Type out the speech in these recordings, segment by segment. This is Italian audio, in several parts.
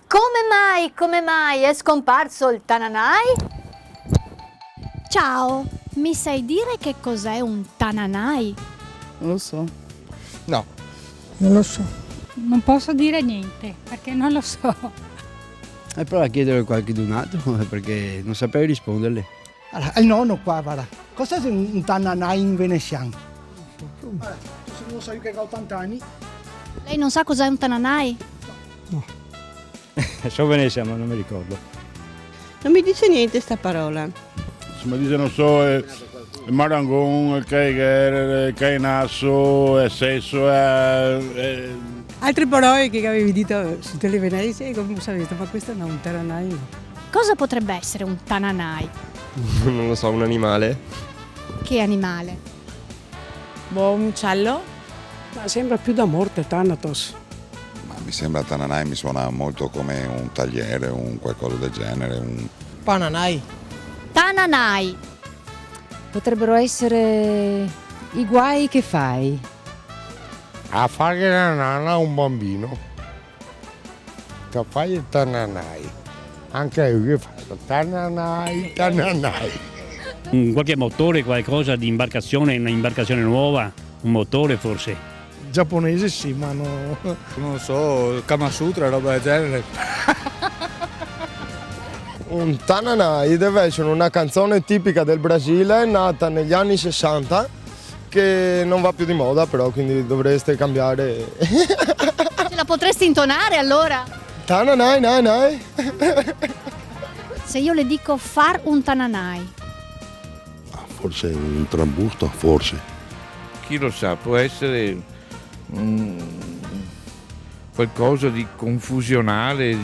Come mai è scomparso il Tananai? Ciao, mi sai dire che cos'è un Tananai? Non lo so. No. Non lo so. Non posso dire niente perché non lo so. E prova a chiedere a qualcun altro perché non saprei risponderle. Allora, il nonno qua, guarda. Cos'è un Tananai in veneziano? Allora, tu non sai che ho 80 anni? Lei non sa cos'è un Tananai? Sono veneziano ma non mi ricordo. Non mi dice niente sta parola. Se mi dice non so, il marangon, il caiger, il cainasso, il sesso, Altre parole che avevi detto su televenezi e come sapete, ma questo no, un Tananai no. Cosa potrebbe essere un Tananai? Non lo so, un animale? Che animale? Boh, un uccello? Ma sembra più da morte, Thanatos. Ma mi sembra Tananai, mi suona molto come un tagliere, un qualcosa del genere. Pananai. Tananai. Potrebbero essere i guai che fai. A fare la nana a un bambino. Che fai il Tananai. Anche io faccio Tananai, Tananai. Qualche motore, qualcosa di imbarcazione, un'imbarcazione nuova, un motore forse. Giapponese sì, ma no. Non lo so, Kama Sutra, roba del genere. Un Tananai deve essere una canzone tipica del Brasile, nata negli anni 60, che non va più di moda però, quindi dovreste cambiare. Ce la potresti intonare allora? Tananai, nai, nai. Se io le dico far un Tananai. Forse un trambusto, forse. Chi lo sa, può essere qualcosa di confusionale,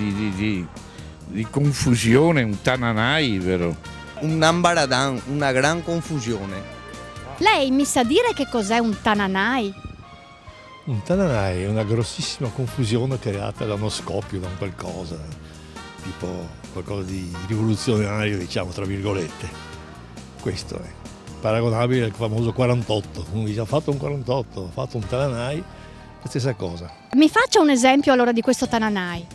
di confusione, un Tananai, vero? Un ambaradan, una gran confusione. Lei mi sa dire che cos'è un Tananai? Un Tananai è una grossissima confusione creata da uno scoppio, da un qualcosa, tipo qualcosa di rivoluzionario, diciamo, tra virgolette. Questo è paragonabile al famoso 48. Uno dice ha fatto un 48, ha fatto un Tananai, la stessa cosa. Mi faccia un esempio allora di questo Tananai.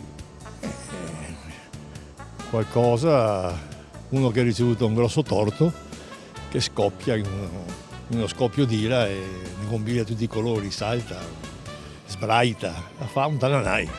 Qualcosa, uno che ha ricevuto un grosso torto, che scoppia in uno scoppio d'ira e ne combina tutti i colori, salta, sbraita, fa un Tananai.